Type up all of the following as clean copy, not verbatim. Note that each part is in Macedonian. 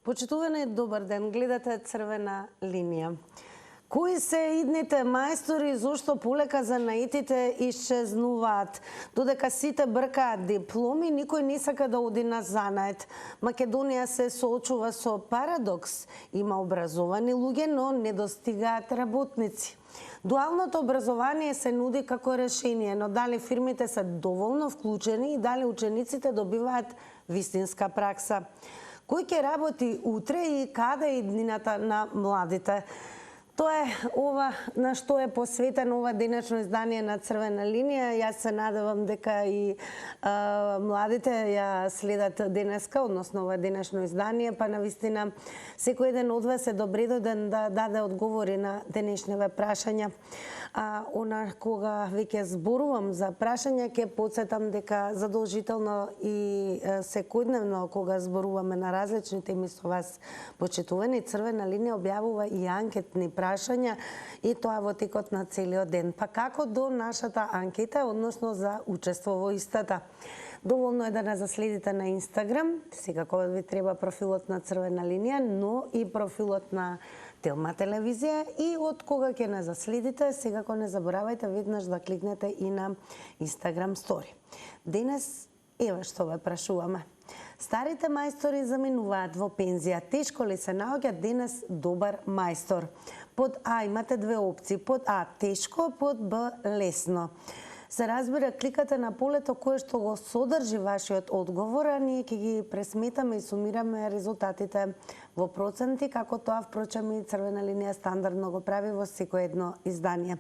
Почитувани, добар ден, гледате Црвена линија. Кои се идните мајстори, зошто полека занаетите исчезнуваат? Додека сите бркаат дипломи, никој не сака да оди на занает. Македонија се соочува со парадокс. Има образовани луѓе, но не достигаат работници. Дуалното образование се нуди како решение, но дали фирмите се доволно вклучени и дали учениците добиваат вистинска пракса? Кој ќе работи утре и каде е иднината на младите? Тоа е ова на што е посветено ова денешно издание на Црвена линија. Јас се надевам дека и младите ја следат денеска, односно ова денешно издание, па навистина секој еден од вас е добредоден да даде одговори на денешниве прашања. Она кога веќе зборувам за прашања, ќе потсетам дека задолжително и секојдневно кога зборуваме на различни теми со вас, почитувани, Црвена линија објавува и анкетни прашања, и тоа во текот на целиот ден. Па како до нашата анкета, односно за учество во истата? Доволно е да не заследите на Инстаграм, секако ви треба профилот на Црвена линија, но и профилот на Телма телевизија, и од кога ќе не заследите, секако не заборавајте веднаш да кликнете и на Инстаграм стори. Денес, еве што ве прашуваме. Старите мајстори заминуваат во пензија. Тешко ли се наоѓа денес добар мајстор? Под А имате две опции. Под А тешко, под Б лесно. Се разбира, кликате на полето кое што го содржи вашиот одговор, а ние ќе ги пресметаме и сумираме резултатите во проценти, како тоа впрочем и Црвена линија стандардно го прави во секој едно издание.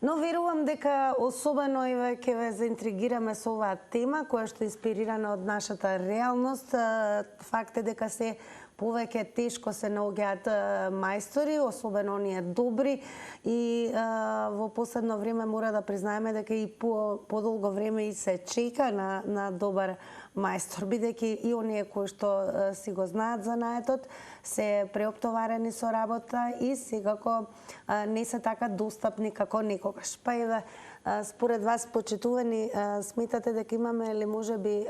Но верувам дека особено и ќе ве заинтригираме со оваа тема, која што е инспирирана од нашата реалност. Факт е дека се повеќе тешко се наоѓаат мајстори, особено оние добри, и во последно време мора да признаеме дека и подолго време и се чека на добар мајстор, бидејќи и оние кои што си го знаат занаетот се преоптоварени со работа и секако не се така достапни како некогаш. Па еве, според вас, почитувани, сметате дека имаме или можеби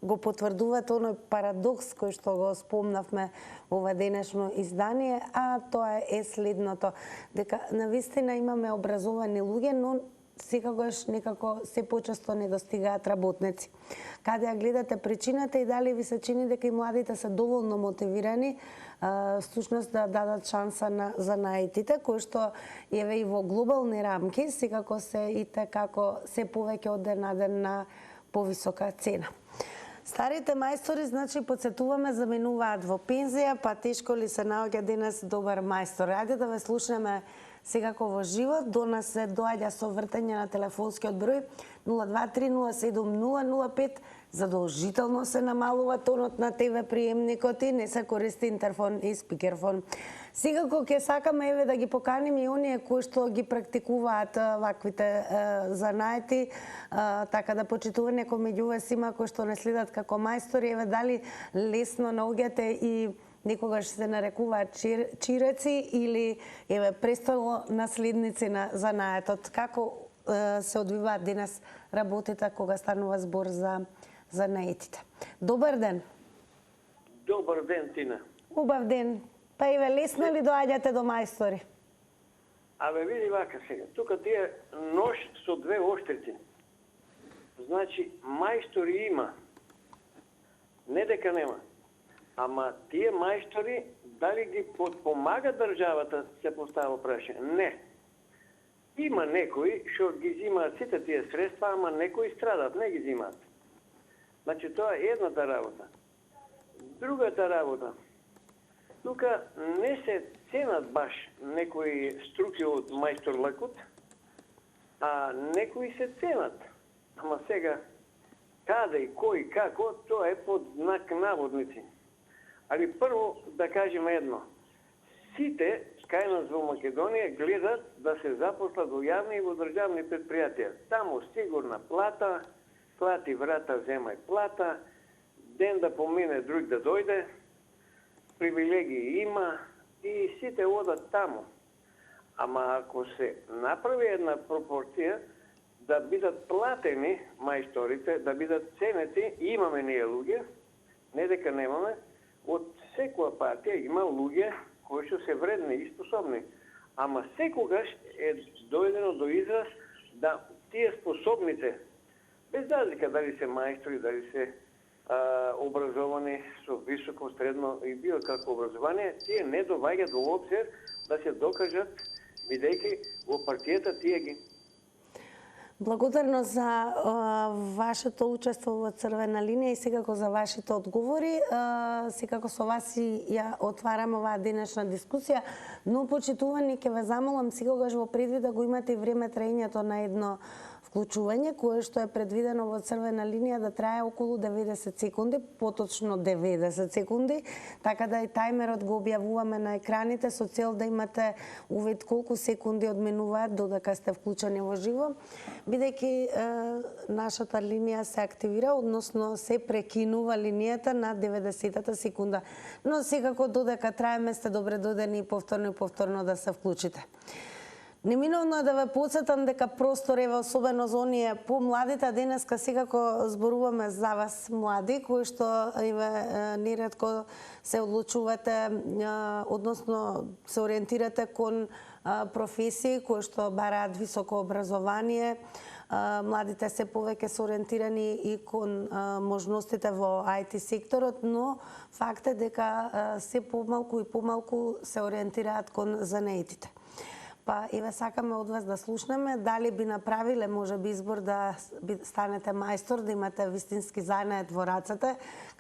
го потврдувате оној парадокс кој што го спомнавме ова денешно издание, а тоа е следното, дека навистина имаме образовани луѓе, но секогаш некако се почесто не достигаат работници. Каде ја гледате причината и дали ви се чини дека и младите се доволно мотивирани всушност да дадат шанса на занаетите, кои што еве и во глобални рамки секако се и како се повеќе од ден на ден на повисока цена. Старите мајстори, значи, подсетуваме, заминуваат во пензија, па тешко ли се наоѓа денес добар мајстор? Ајде да ве слушнеме секако во живот. До нас се доаѓа со вртење на телефонскиот број 023-07-005. Задолжително се намалува тонот на ТВ приемникот и не се користи интерфон и спикерфон. Секако ќе сакаме еве да ги поканим и оние кои што ги практикуваат ваквите занаети, така да почитува некој меѓу вас има кои што не следат како мајстори, еве дали лесно наоѓате и некогаш се нарекуваат чиреци или еве престало наследници на занаетот. Како се одвиваат денес работите кога станува збор за занаетите? Добар ден. Добар ден, Тина. Убав ден. Па еве, лесно ли доаѓате до мајстори? Абе, види вака сега. Тука тие нож со двеоштрици. Значи, мајстори има. Не дека нема. Ама тие мајстори, дали ги подпомага државата, се постава прашање? Не. Има некои што ги зимаат сите тие средства, ама некои страдат, не ги зимаат. Значи, тоа е едната работа. Другата работа. Тука не се ценат баш некои струки од мајстор лакут, а некои се ценат. Ама сега, каде и кој, како, тоа е под знак наводници. Али прво да кажем едно. Сите кај нас во Македонија гледат да се запослат во јавни и во државни предпријатија. Таму сигурна плата, клати врата, земај плата, ден да помине, друг да дојде, привилегии има и сите одат таму. Ама ако се направи една пропорција да бидат платени мајсторите, да бидат ценети, имаме ние луѓе, не дека немаме, од секоја партија има луѓе кои што се вредни и способни. Ама секогаш е дојдено до израз да тие способните, без разлика дали се мајстори, дали се образовани со високо, средно и било како образование, тие не доваѓаат во обзир да се докажат, бидејќи во партијата тие ги. Благодарно за вашето учество во Црвена линија и секако за вашите одговори. Секако со вас и ја отварам оваа денешна дискусија, но почитувани ќе ве замолам секогаш во предвид да го имате и време траењето на едно вклучување, кое што е предвидено во Црвена линија да трае околу 90 секунди, поточно 90 секунди, така да и тајмерот го објавуваме на екраните со цел да имате увид колку секунди одминуваат додека сте вклучени во живо, бидејќи нашата линија се активира, односно се прекинува линијата на 90-та секунда. Но секако додека траеме сте добре дојдени и повторно да се вклучите. Неминовно е да ве потсетам дека простор е особено за оние помладите, а денеска секако зборуваме за вас млади, кои што неретко се одлучувате, односно се ориентирате кон професии кои што бараат високо образование. Младите се повеќе се ориентирани и кон можностите во IT секторот, но факт е дека се помалку и помалку се ориентираат кон занеитите. Па и ве сакаме од вас да слушнеме дали би направиле можеби избор да станете мајстор, да имате вистински занает во рацете,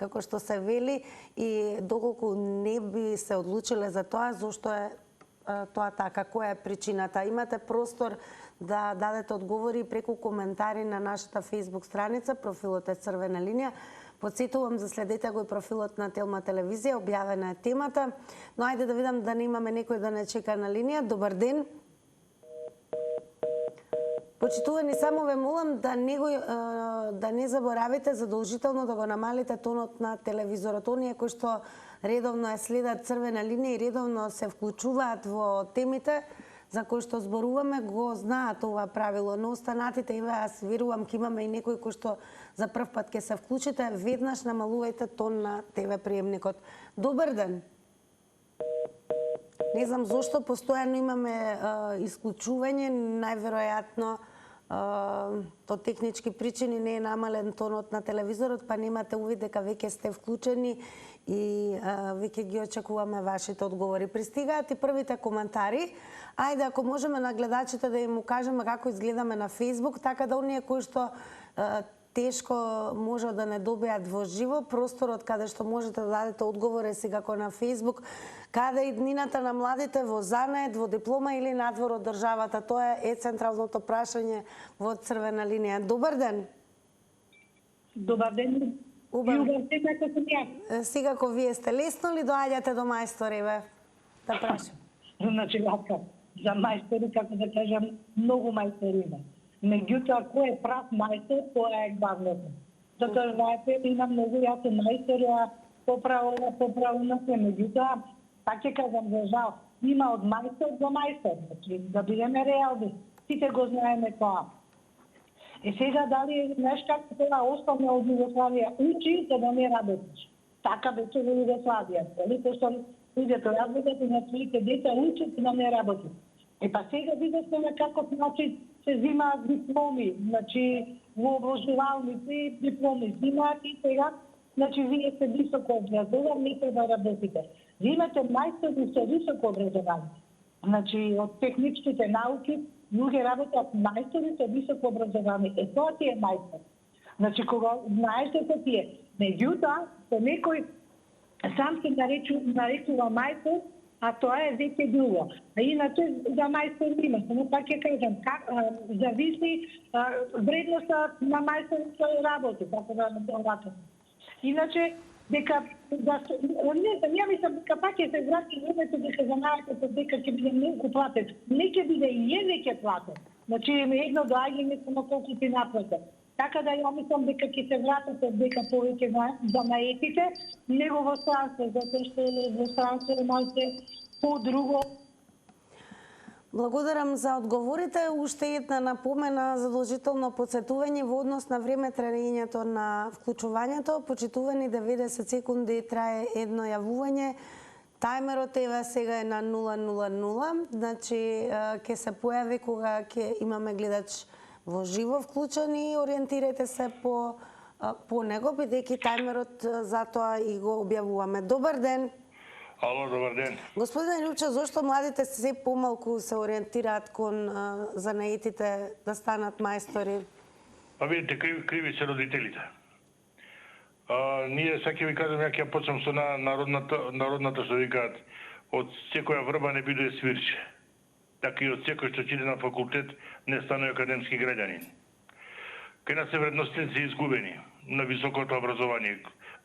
како што се вели, и доколку не би се одлучиле за тоа, зошто е тоа така, која е причината. Имате простор да дадете одговори преку коментари на нашата Facebook страница, профилот е Црвена линија. Подсетувам, заследете го и профилот на Телма телевизија, објавена е темата. Но ајде да видам да не имаме некој да не чека на линија. Добар ден. Почитувани, само ве молам да не заборавите задолжително да го намалите тонот на телевизорот. Оние кои што редовно ја следат Црвена линија и редовно се вклучуваат во темите за кои што зборуваме, го знаат ова правило, но останатите, и аз верувам ќе имаме и некои кои што за прв пат ќе се вклучите, веднаш намалувајте тон на ТВ приемникот. Добар ден. Не знам зошто постојано имаме исклучување, најверојатно од технички причини не е намален тонот на телевизорот, па немате увид дека веќе сте вклучени и веќе ги очекуваме вашите одговори. Пристигаат и првите коментари. Ајде, ако можеме на гледачите да им кажеме како изгледаме на Facebook, така да оние кои што тешко може да не добијат во живо, просторот каде што можете да дадете одговор е секако на Facebook, каде е иднината на младите во занает, во диплома или надвор од државата. Тоа е централното прашање во Црвена линија. Добар ден. Добар ден. Секако вие сте. Лесно ли доаѓате до мајстори, бе? Да прашам. Значи, за мајстори, како да кажам, многу мајстори има. Меѓутоа, кој е прав мајстор, тоа е главното. Затоа, знаете, има многу јако мајстори, поправо на се. Меѓутоа, пак ќе кажам, за жал, има од мајстор до мајстор. Значи, да бидеме реални. Сите го знаеме тоа. Сега дали знаеш како тоа остана од Југославија, учи за да не работиш. Така беше во Југославија. Дали пошто луѓето работат и на своите деца учат да не работат. Па сега видовме на каков начин се взимаат дипломи, значи во образовалните дипломи взимаат и сега, значи вие сте високо образовани, не треба да работите. Вие имате мајстори со високо образование. Значи од техничките науки луѓе работат мајстори со високо образование. Тоа ти е мајстор. Значи кога знаеш дека ти е. Меѓутоа, со некој сам се наречува мајстор, а тоа е веќе друго. А иначе за мајстор има, само пак ќе кажам, зависи вредноста на мајстор кој работи, како да работи. Иначе дека не знам, ја мислам дека пак ќе се врати времето дека занајатот дека ќе биде многу платен. Не ќе биде и е веќе платен. Значи едно доаѓање само колку ти наплатат. Така да ја мислам дека ќе се вратите дека повеќе за наетите, него во странство, затоа што во странство е малце по-друго. Благодарам за одговорите. Уште една напомена, задолжително подсетување во однос на време траењето на вклучувањето. Почитувани 90 секунди трае едно јавување. Тајмерот еве сега е на 0:00, значи ќе се појави кога ќе имаме гледач во живо вклучен и ориентирајте се по него, бидејќи тајмерот затоа и го објавуваме. Добар ден. Ало, добар ден. Господине Љупчев, зошто младите се помалку се ориентираат кон занаетите да станат мајстори? Па видите, криви се родителите. Ние сега ќе ви кажам, ја ќе почнам со народната што викаат, од секоја врба не биде свирче. Така и од секој што отиде на факултет не станува академски граѓанин. Кај нас се вредностите се изгубени на високото образование.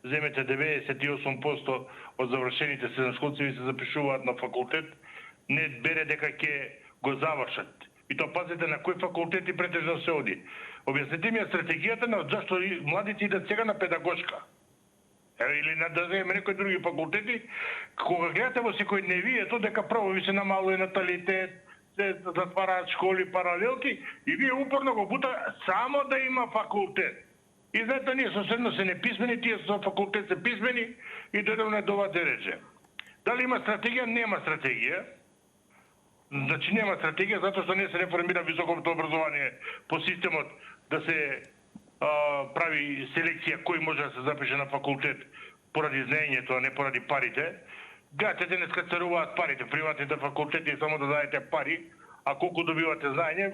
Земете 98% од завршените средношколци се запишуваат на факултет, не бере дека ќе го завршат. И тоа пазите на кој факултети претежно се оди. Објаснете ми ја стратегијата на зашто младите идат сега на педагошка. Или на да земе некои други факултети, кога гледате во секој дневието дека право ви се намалува наталитет, се затвараат школи, паралелки и вие упорно го бута само да има факултет. И знаете, ние соседно се неписмени, тие со факултет се писмени и дојдовме до ова да рече. Дали има стратегија? Нема стратегија. Значи нема стратегија затоа што не се реформира високото образование по системот да се прави селекција кој може да се запише на факултет поради знаењето, а не поради парите. Гледате, денеска царуваат парите, приватните факултети само да дадете пари, а колку добивате знаење,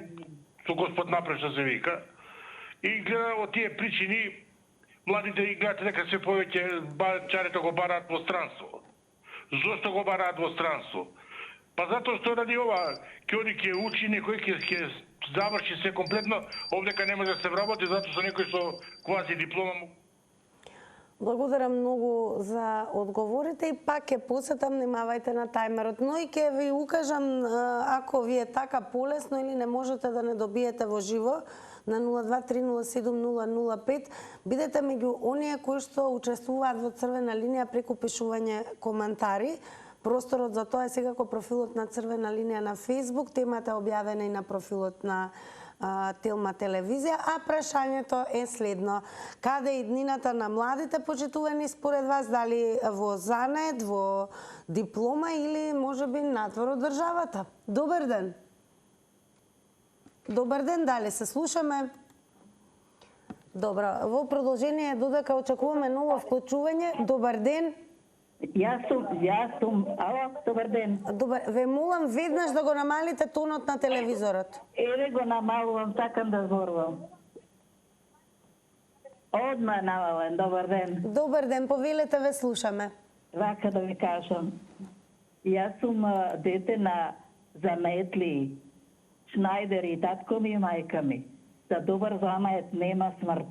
со Господ напреша се вика. И гледа од тие причини, младите и гледате дека се повеќе чарите го бараат во странство. Зошто го бараат во странство? Па затоа што ради ова, ќе оди ќе учи, некој ќе заврши се комплетно, овдека не може да се вработи, затоа што некој со квази диплома му. Благодарам многу за одговорите и пак ќе посетам, внимавајте на тајмерот. Но и ќе ви укажам, ако ви е така полесно или не можете да не добиете во живо, на 023070005, бидете меѓу оние кои што учествуваат во Црвена линија преку пишување коментари. Просторот за тоа е секако профилот на Црвена линија на Facebook, темата е објавена и на профилот на Телма телевизија, а прашањето е следно. Каде е иднината на младите почитувани според вас, дали во занет, во диплома или можеби надвор од државата? Добар ден. Добар ден, дали се слушаме? Добро, во продолжение додека очекуваме ново вклучување. Добар ден. Јас сум, ало, добар ден. Добар, ве молам веднаш да го намалите тонот на телевизорот. Еве го намалувам, сакам да зборувам. Одма намален, добар ден. Добар ден, повелете, ве слушаме. Вака да ви кажам. Јас сум дете на заметли, Шнајдер и татко ми и мајка ми. За добар замает нема смрт.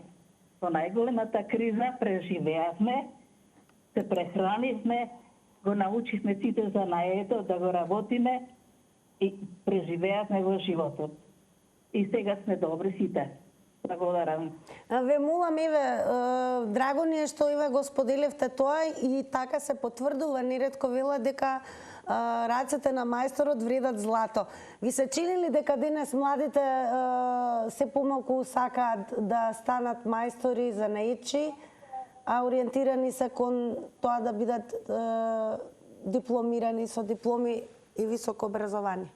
Со најголемата криза преживеавме, се прехранивме, го научивме сите за наето да го работиме и преживеавме во животот. И сега сме добри сите. Благодарам. Ве молам, еве, драго ни е што еве го споделивте тоа и така се потврдува, неретко вела дека рацете на мајсторот вредат злато. Ви се чини ли дека денес младите се помалку сакаат да станат мајстори за наечи, а ориентирани се кон тоа да бидат дипломирани со дипломи и високо образование?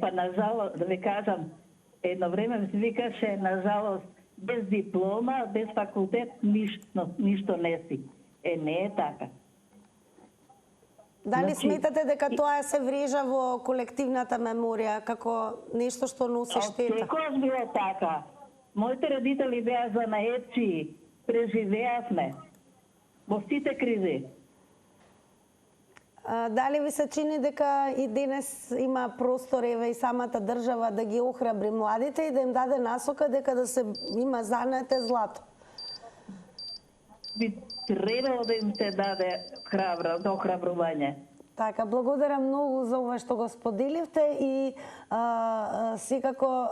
Па, нажалост, да ви кажам, едно време ми се викаше, нажалост, без диплома, без факултет, ништо не си. Не е така. Дали сметате дека тоа се врежа во колективната меморија како нешто што носи штета? Секојаш било така. Моите родители беа занаетчи, преживеавме во сите кризи. Дали ви се чини дека и денес има простор, еве и самата држава да ги охрабри младите и да им даде насока дека да се има занете злато? Би требало да им се даде охрабрување. Така, благодарам многу за ова што го споделивте и секако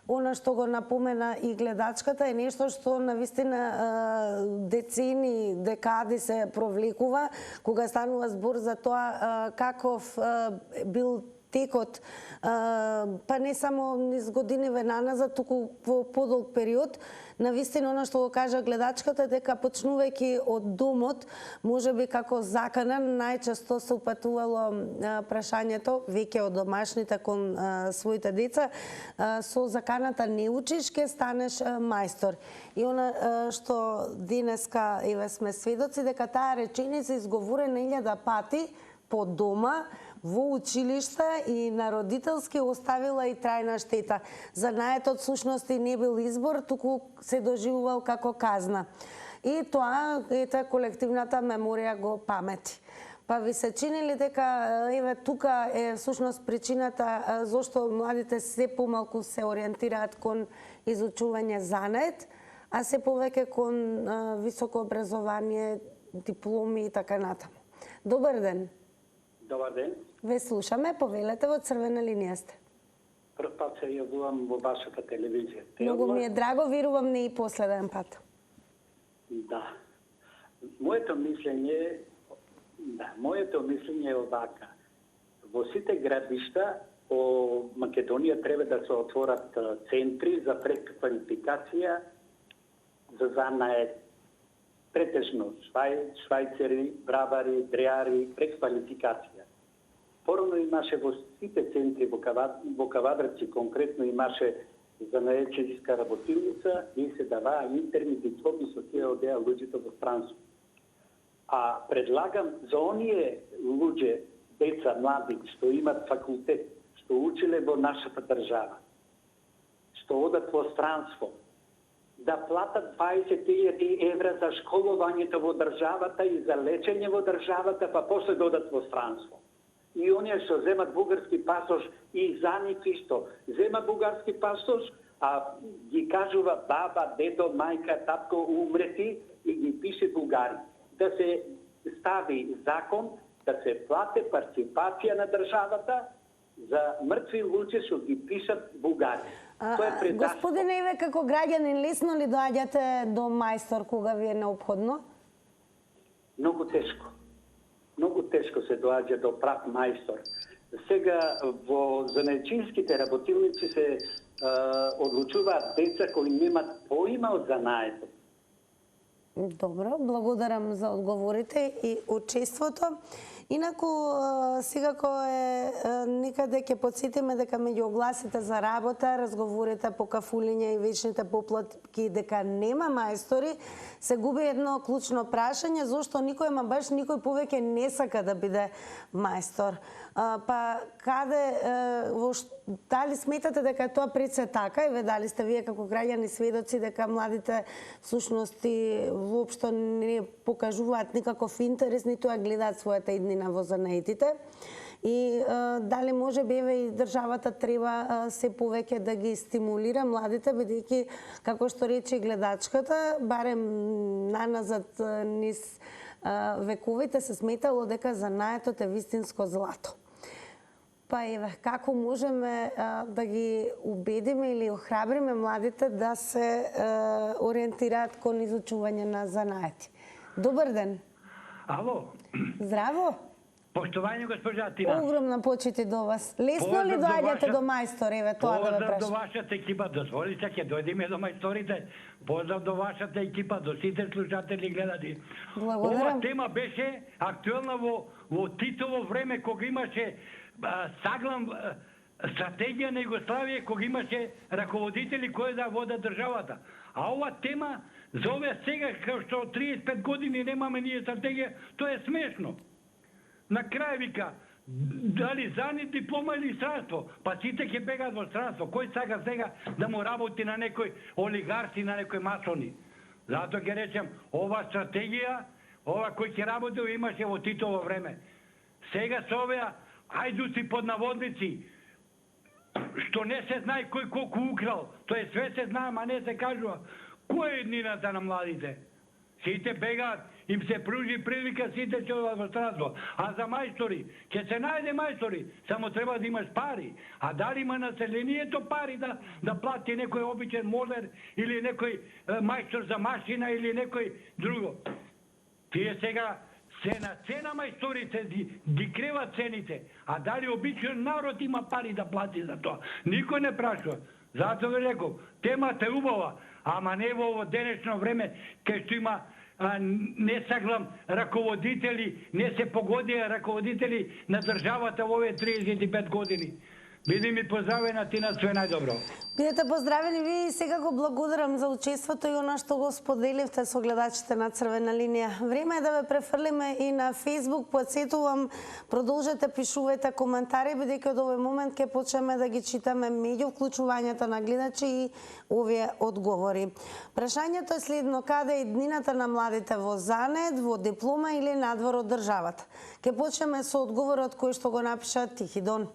Она што го напомена и гледачката е нешто што навистина декади се провлекува, кога станува збор за тоа каков бил текот, па не само низ годиниве наназад, туку во подолг период. Навистина, она што го кажа гледачката, дека почнувајќи од домот, можеби како закана, најчесто се упатувало прашањето, веќе од домашните кон своите деца, со заканата не учиш, ке станеш мајстор. И она што денеска еве сме сведоци, дека таа реченица изговорена 1000 пати по дома, во училиште и на родителски оставила и трајна штета. Занаетот всушност и не бил избор, туку се доживувал како казна. И тоа, ете, колективната меморија го памети. Па ви се чини ли дека еве тука е всушност причината зошто младите се помалку се ориентираат кон изучување занает, а се повеќе кон високо образование, дипломи и така натаму. Добар ден. Добар ден. Ве слушаме, повелете, во Црвена линија сте. Прв пат се јавувам во вашата телевизија. Многу ми е драго, верувам не и последен пат. Да. Моето мислење е овака. Во сите градишта во Македонија треба да се отворат центри за преквалификација за занает. Претежно швајцери, бравари, дреари, преквалификација. Порано имаше во сите центри во Кавадрци, конкретно имаше занаечиска работилница и се даваа интерни дипломи со тие одеа луѓето во странство. А предлагам за оние луѓе, деца, млади, што имат факултет, што учеле во нашата држава, што одат во странство, да платат 20.000 евра за школувањето во државата и за лечење во државата, па после додат во странство. И оние што земат бугарски пасош и за нив исто. Зема бугарски пасош, а ги кажува баба, дедо, мајка, татко умрети и ги пише бугари. Да се стави закон, да се плате партиципација на државата за мртви луѓе што ги пишат бугари. Господине, еве како граѓанин, лесно ли доаѓате до мајстор кога ви е неопходно? Многу тешко. Многу тешко се доаѓа до прав мајстор. Сега во занаечинските работилници се одлучуваат деца кои немат поима од занаетот. Добро, благодарам за одговорите и учеството. Инаку, секако некаде ќе подсетиме дека меѓу огласите за работа, разговорите по кафулиња и вечните поплатки дека нема мајстори, се губи едно клучно прашање, зошто никој, ама баш никој повеќе не сака да биде мајстор. Па каде, дали сметате дека е тоа пред се така, еве дали сте вие како граѓани сведоци дека младите всушност и воопшто не покажуваат никаков интерес, ниту ја гледаат својата иднина во занаетите, и дали може би еве и државата треба се повеќе да ги стимулира младите, бидејќи како што рече гледачката, барем наназад низ вековите се сметало дека занаетот е вистинско злато. Па еве, како можеме да ги убедиме или охрабриме младите да се ориентираат кон изучување на занаети? Добар ден. Ало. Здраво. Поштовање, госпожа Тина. Огромна почити до вас. Лесно ли доаѓате до мајстор? Еве, тоа да ве прашам. Поздрав прашам. до вашата екипа, дозволите, ќе дојдеме до мајсторите. Поздрав до вашата екипа, до сите слушатели гледати. Благодарам. Ова тема беше актуелна во Титово време, кога имаше саглам стратегија на Југославија, кога имаше раководители кои да водат државата. А ова тема за ове сега, како што 35 години немаме ние стратегија, тоа е смешно. На крај вика, дали зани диплома или странство? Па сите ќе бегаат во странство. Кој сака сега да му работи на некој олигарси, на некој масони? Затоа ќе речем, ова стратегија, ова кој ќе работи имаше во Титово време. Сега со овие ајдуци под наводници, што не се знае кој колку украл, тоа е све се знае, ама не се кажува. Кој е еднината на младите? Сите бегаат им се пружи прилика сите ќе одат во странство. А за мајстори, ќе се најде мајстори, само треба да имаш пари. А дали има населението пари да плати некој обичен молер или некој мајстор за машина или некој друго? Тие сега се на цена мајсторите ги креват цените, а дали обичен народ има пари да плати за тоа? Никој не прашува. Затоа ви реков, темата е убава, ама не во ово денешно време, кај што има не саглам раководители, не се погодија раководители на државата во овие 35 години. Биди ми поздравена, ти на све најдобро. Бидете поздравени ви и сега го благодарам за учеството и она што го споделивте со гледачите на Црвена линија. Време е да ве префрлиме и на Facebook. Подсетувам, продолжете, пишувајте коментари, бидејќи од овој момент ќе почнеме да ги читаме меѓу вклучувањата на гледачи и овие одговори. Прашањето е следно: каде е иднината на младите, во занет, во диплома или надвор од државата? Ќе почнеме со одговорот кој што го напиша Тихидон.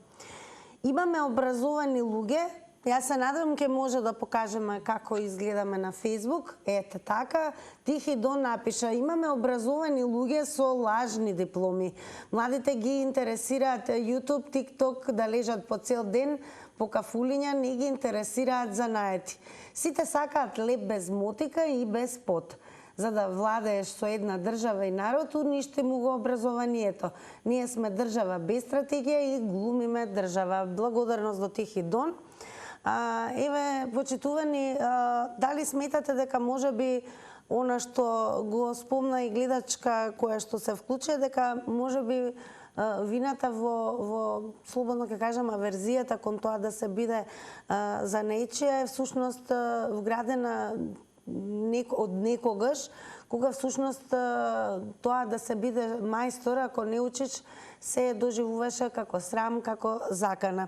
Имаме образовани луѓе, јас се надевам ќе може да покажеме како изгледаме на Facebook. Ете така, Тихидон напиша: имаме образовани луѓе со лажни дипломи. Младите ги интересираат YouTube, TikTok, да лежат по цел ден по кафулиња, не ги интересираат занаети. Сите сакаат леп без мотика и без пот. За да владееш со една држава и народ, уништи му го образованието. Ние сме држава без стратегија и глумиме држава. Благодарност до Тихидон. Еве, почитувани, дали сметате дека можеби она што го спомна и гледачка која што се вклучи, дека можеби вината во слободно ќе кажам аверзијата кон тоа да се биде за нечија е всушност вградена од некогаш, кога всушност тоа да се биде мајстор, ако не учиш, се доживуваше како срам, како закана.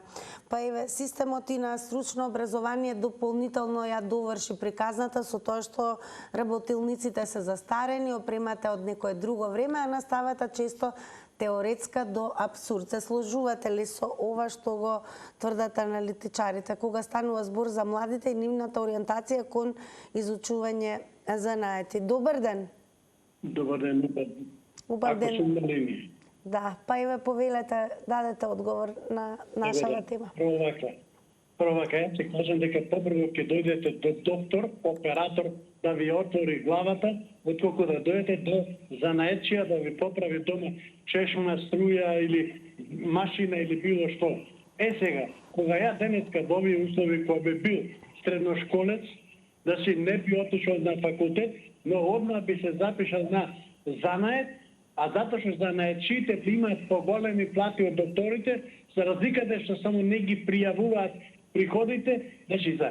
Па еве, системот и на стручно образование дополнително ја доврши приказната со тоа што работилниците се застарени, опремате од некое друго време, а наставата често теоретска до абсурд. Се сложувате ли со ова што го тврдат аналитичарите кога станува збор за младите и нивната ориентација кон изучување занаети? Добар ден. Добар ден. Убав ден. Ако сум на линија. Да, па еве повелете, дадете одговор на нашава тема. Прво вака, јас ќе кажам дека побрзо ќе дојдете до доктор, оператор, да ви отвори главата, отколку да дојдете до занаетчија да ви поправи дома чешма, струја или машина или било што. Сега, кога ја денеска во овие услови кој би бил средношколец, да си не би отишол на факултет, но одма би се запишал на занает, а затоа што занаетчиите имаат поголеми плати од докторите, за разликата што само не ги пријавуваат приходите, значи за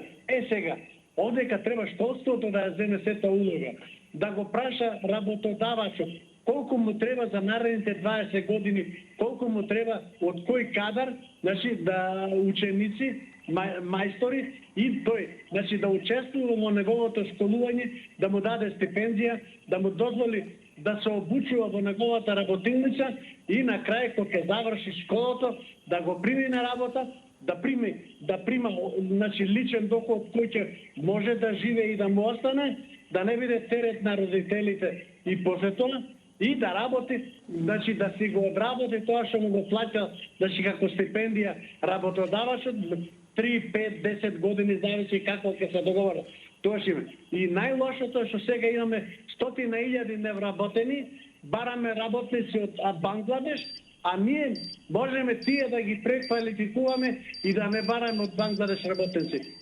сега, одека треба школството да ја земе сета улога, да го праша работодавачот колку му треба за наредните 20 години, колку му треба од кој кадар, значи да ученици, мајстори и тој, значи да учествува во неговото школување, да му даде стипендија, да му дозволи да се обучува во неговата работилница и на крај кога ќе заврши школото да го прими на работа, да прима значи личен доход кој ќе може да живее и да му остане, да не биде терет на родителите и после тоа и да работи, значи да си го одработи тоа што му го плаќа, значи како стипендија работодавачот 3, 5, 10 години, зависи како ќе се договора. Тоа ќе има. И најлошото е што сега имаме 100.000 невработени, бараме работници од Бангладеш, а ние можеме тие да ги преквалификуваме и да не бараме од Бангладеш работници.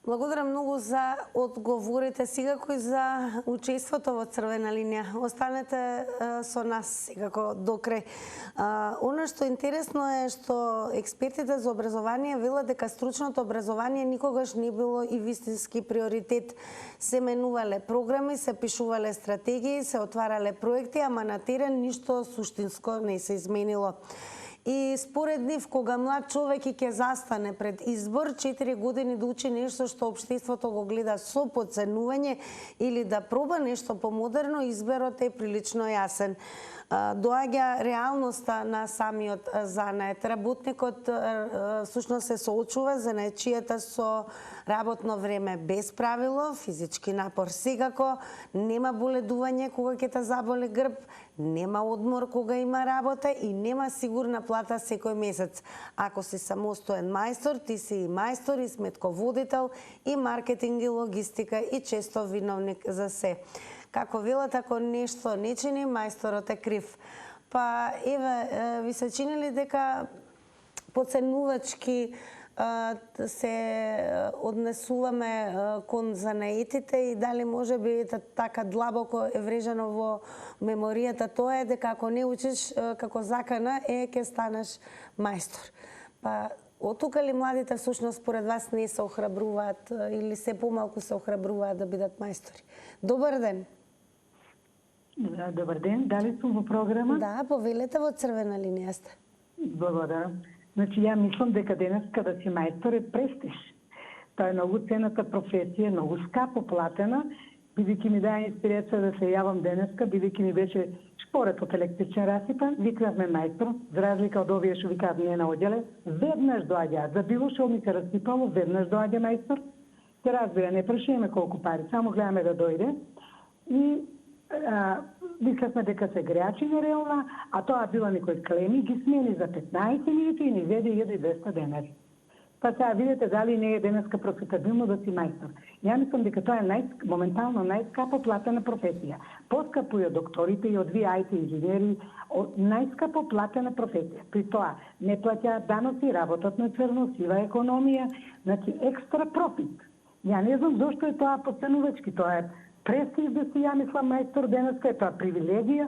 Благодарам многу за одговорите, секако и за учеството во Црвена линија. Останете со нас секако до крај. Оно што интересно е што експертите за образование велат дека стручното образование никогаш не било и вистински приоритет. Се менувале програми, се пишувале стратегии, се отварале проекти, ама на терен ништо суштинско не се изменило. И според нив, кога млад човек и ќе застане пред избор, 4 години да учи нешто што општеството го гледа со подценување или да проба нешто помодерно, изборот е прилично јасен. Доаѓа реалноста на самиот занает. Работникот всушност се соочува занаетчијата со работно време без правило, физички напор секако, нема боледување кога ќе те заболе грб, нема одмор кога има работа и нема сигурна плата секој месец. Ако си самостоен мајстор, ти си и мајстор, и сметководител, и маркетинг, и логистика, и често виновник за се. Како велат, ако нешто не чини, мајсторот е крив. Па, еве, ви се чини ли дека подценувачки се однесуваме кон занаетите и дали може би така длабоко е врежано во меморијата тоа е дека ако не учиш како закана ќе станеш мајстор. Па, од тука ли младите всушност според вас не се охрабруваат или се помалку се охрабруваат да бидат мајстори? Добар ден. Добар ден, дали сум во програма? Да, повелете, во црвена линија сте. Благодарам. Значи, ја мислам дека денеска да си мајстор е престиж. Тоа е многу ценната професија, многу скапо платена, бидејќи ми даја инспирација да се јавам денеска, бидејќи ми беше шпоред од електричен расипан, викнавме мајстор, за разлика од овие што викаат не на оделе, веднаш доаѓа, за било што ми се расипало, веднаш доаѓа мајстор. Се разбира, не прашуваме колку пари, само гледаме да дојде. И мислевме дека се греачи нереална, а тоа била некој клеми, ги смени за 15 минути и ни веде 1200 денари. Па сега видите дали не е денеска профитабилно да си мајстор. Ја мислам дека тоа е моментално најскапо платена професија. Поскапо и од докторите и од IT инженери, најскапо платена професија. При тоа не плаќаат даноци, работат на црно, сива економија, значи екстра профит. Ја не знам зошто е тоа подценувачки, тоа е престиж да си, ја мислам, мајстор денеска, е тоа привилегија.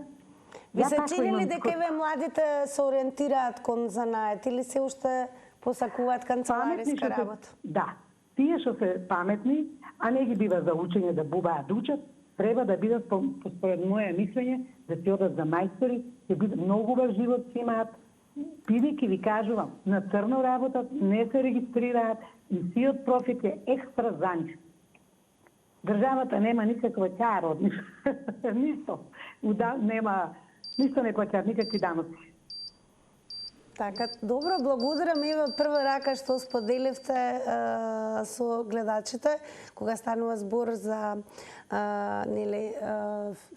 Ви се чини ли дека еве младите се ориентираат кон занает или се уште посакуваат канцелариска работа? Да, тие што се паметни, а не ги бива за учење да бубаат да учат, треба да бидат, според моје мислење, да си одат за мајстори, ќе биде многу убав живот си имаат, бидејќи ви кажувам, на црно работат, не се регистрираат и сиот профит е екстра за нив. Државата нема никаква ќара од нив. Ништо. Нема, ништо не плаќаат, никакви даноци. Така, добро, благодарам и од прва рака што споделивте со гледачите, кога станува збор за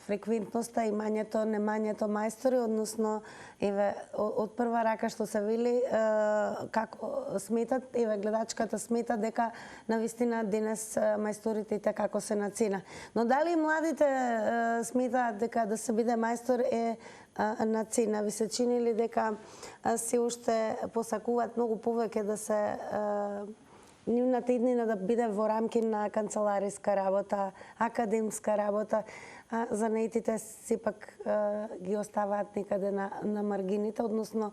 фреквентноста, имањето, немањето мајстори, односно од прва рака што се вели како сметат, гледачката смета дека навистина денес мајсторите и како се на цена. Но дали младите сметаат дека да се биде мајстор е на цена? Ви се чини ли дека се уште посакуваат многу повеќе да се нивната иднина да биде во рамки на канцелариска работа, академска работа, а занаетите сепак ги оставаат некаде на маргините, односно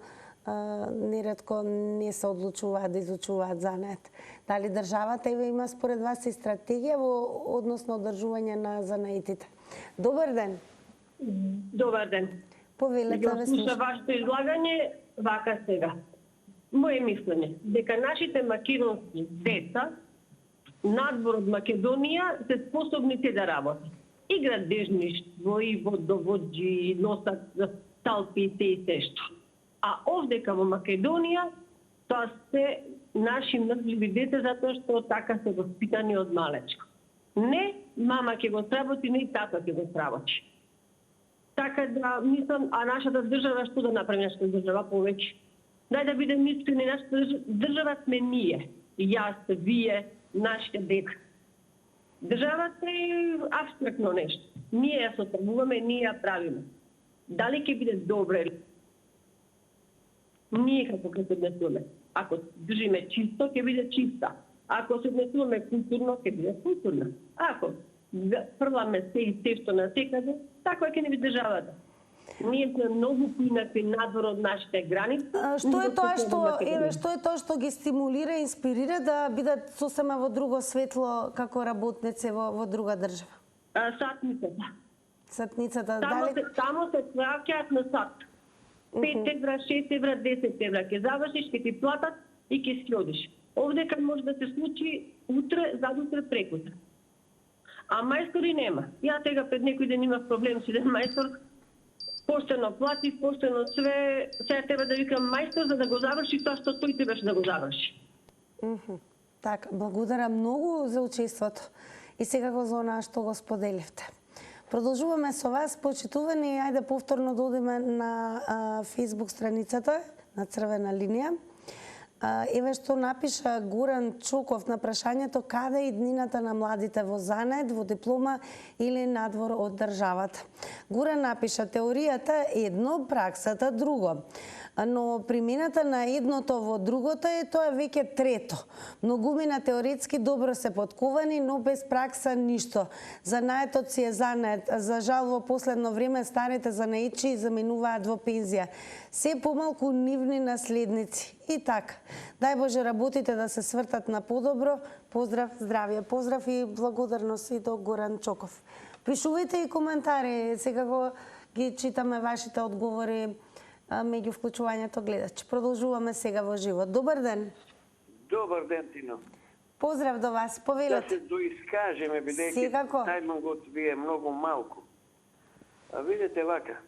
неретко не се одлучуваат да изучуваат занает. Дали државата има според вас и стратегија во односно одржување на занаетите? Добар ден. Добар ден. Повелете, ве слушам вашето излагање вака сега. Моje мислење, дека нашите македонски деца, надвор од Македонија, се способни те да работат. И градежништво, и водовоđи, и носат талпи и те и тешто. А овдека во Македонија, тоа се наши мрзливи деца, затоа што така се воспитани од малечко. Не, мама ќе го сработи, не и тата ќе го сработи. Така да, мислам, а нашата држава, што да направи нашата држава повеќе? Дај да бидем искрени, нашата држава сме ние. Јас, вие, нашите деца. Државата е абстрактно нешто. Ние ја составуваме, ние ја правиме. Дали ќе биде добре? Ние како ќе се однесуваме. Ако држиме чисто, ќе биде чиста. Ако се однесуваме културно, ќе биде културна. Ако фрламе се и тешто на секаде, таква ќе не биде државата. Ние сме многу поинакви надвор од нашите граници. Што е тоа што ги стимулира и инспирира да бидат сосема во друго светло како работници во друга држава? Сатницата. Сатницата, Тамо се сваќаат на сат. 5 евра, 6 евра, 10 евра. Ке завршиш, ке ти платат и ке си одиш. Овдека може да се случи утре, задутре, прекутре. А мајстори нема. Ја сега пред некој ден имав проблем со еден мајстор, поштено плати, поштено све, сега треба да викам мајстор за да го заврши тоа што тој требаше да го заврши. Така, благодарам многу за учеството и секако за она што го споделивте. Продолжуваме со вас, почитувани, и ајде повторно да одиме на Facebook страницата на Црвена линија. Еве што напиша Гуран Чуков на прашањето каде е иднината на младите во занет, во диплома или надвор од државата. Гуран напиша теоријата едно, праксата друго. Но примената на едното во другото е тоа веќе трето. Многумина теоретски добро се подковани, но без пракса ништо. Занаетот си е занет. За жал во последно време старите занаечи заменуваат во пензија. Се помалку нивни наследници. И така. Дај Боже работите да се свртат на подобро. Поздрав, здравје. Поздрав и благодарност и до Горан Чоков. Пишувајте и коментари. Секако ги читаме вашите одговори меѓу вклучувањето гледачи. Продолжуваме сега во живот. Добар ден. Добар ден, Тино. Поздрав до вас. Повелете. Да се доискажеме, бидејќи тајмингот ви е многу малку. А видите вака.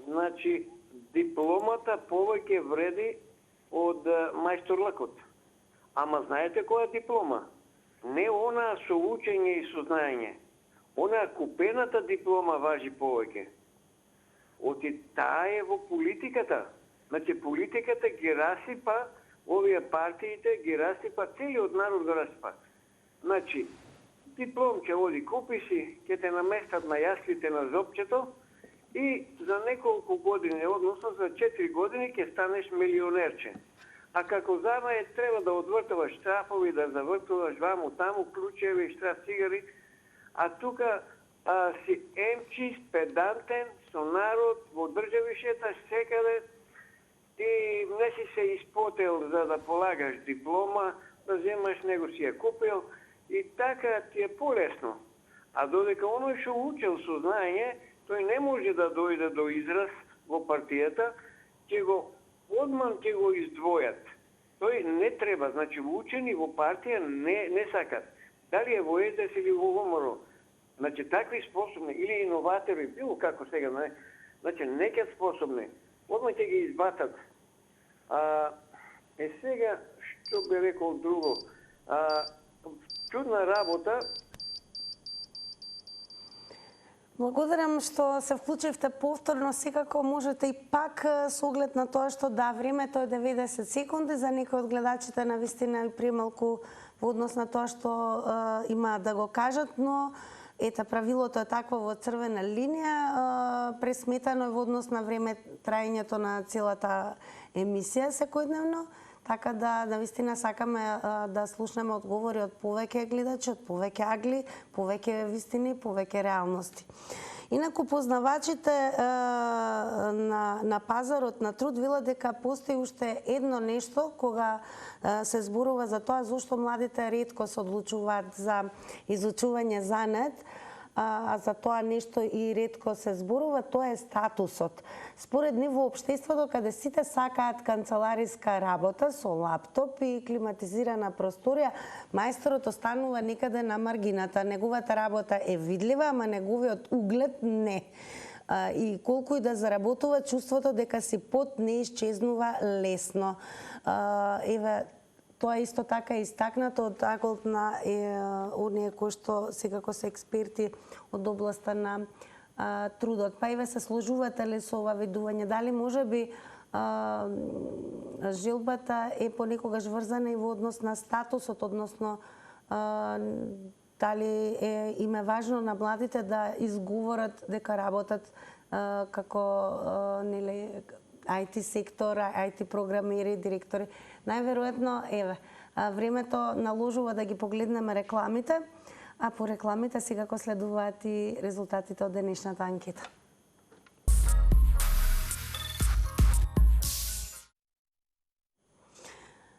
Значи, дипломата повеќе вреди од мајсторлакот. Ама знаете која диплома? Не она со учење и со знаење. Она купената диплома важи повеќе. Оти таа е во политиката. Значи, политиката ги расипа, овие партиите ги расипа, целиот народ го расипа. Значи, диплом ќе оди купи си, ќе те наместат на јаслите на зопчето и за неколку години, односно за 4 години, ќе станеш милионерче. А како занае треба да одвртуваш штрафови, да завртуваш ваму таму, клучеви, штраф цигари, а тука си емчист, педантен, со народ, во држави шеташ секаде, ти не си се испотел за да полагаш диплома, да земаш, него си ја купил и така ти е полесно. А додека оној што учел со знаење, тој не може да дојде до израз во партијата, одман ќе го издвојат. Тој не треба, значи учени во партија не сакат. Дали е во СДС или во ВМРО. Значи, такви способни, или иноватори, било како сега, не? Значи, некад способни, одма ќе ги избатат. Сега, што би рекол друго, чудна работа. Благодарам што се вклучивте повторно, секако можете и пак со оглед на тоа што времето е 90 секунди, за некои од гледачите на вистина и премалку во однос на тоа што има да го кажат, но ете, правилото е такво во Црвена линија, пресметано е во однос на време траењето на целата емисија секојдневно, така да навистина сакаме да слушнеме одговори од повеќе гледачи, од повеќе агли, повеќе вистини, повеќе реалности. Инаку познавачите на пазарот на труд велат дека постои уште едно нешто кога се зборува за тоа зошто младите ретко се одлучуваат за изучување занет, а за тоа нешто и ретко се зборува, тоа е статусот. Според нив во општеството каде сите сакаат канцелариска работа со лаптоп и климатизирана просторија, мајсторот останува некаде на маргината. Неговата работа е видлива, ама неговиот углед не. И колку и да заработува, чувството дека си под не исчезнува лесно. Еве, тоа исто така е истакнато од аголт на оние кои што секако се експерти од областа на трудот. Па еве се сложувате ли со ова видување? Дали може би желбата е понекогаш врзана и во однос на статусот, односно дали им е важно на младите да изговорат дека работат како нели IT сектор, IT програмери, директори. Најверојатно, еве, времето наложува да ги погледнеме рекламите, а по рекламите секако следуваат и резултатите од денешната анкета.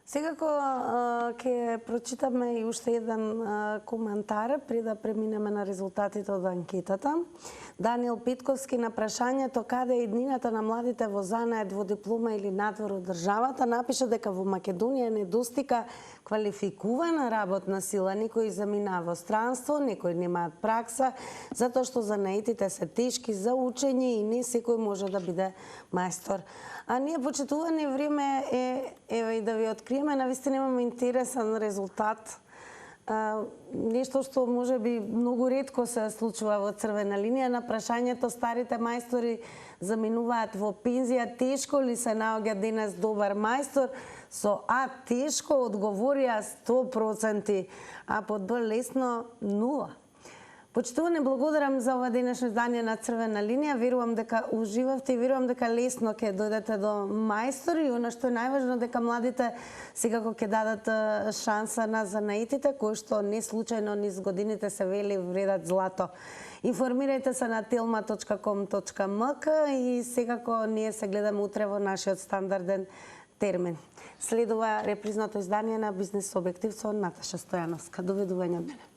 Секако ќе прочитаме и уште еден коментар пред да преминеме на резултатите од анкетата. Даниел Питковски на прашањето каде е иднината на младите во занаед во диплома или надвор од државата напиша дека во Македонија недостига квалификувана работна сила, некои заминаа во странство, некои немаат пракса, затоа што занаетите се тешки за учење и не секој може да биде мајстор. А ние, почитувани време, еве и да ви откриеме, навистина имаме интересен резултат. Нешто што може би многу ретко се случува во Црвена линија. На прашањето старите мајстори заминуваат во пензија, тешко ли се наоѓа денес добар мајстор? Со А тешко одговорија 100%, а под Б лесно 0%. Почитувани, благодарам за ова денешно издание на Црвена линија. Верувам дека уживавте и верувам дека лесно ќе дојдете до мајстори. И она што е најважно, дека младите секако ќе дадат шанса на занаетите, кои што не случајно низ годините се вели вредат злато. Информирајте се на telma.com.mk и секако ние се гледаме утре во нашиот стандарден термин. Следува репризното издание на Бизнес Објектив со Наташа Стојановска. Довидување од мене.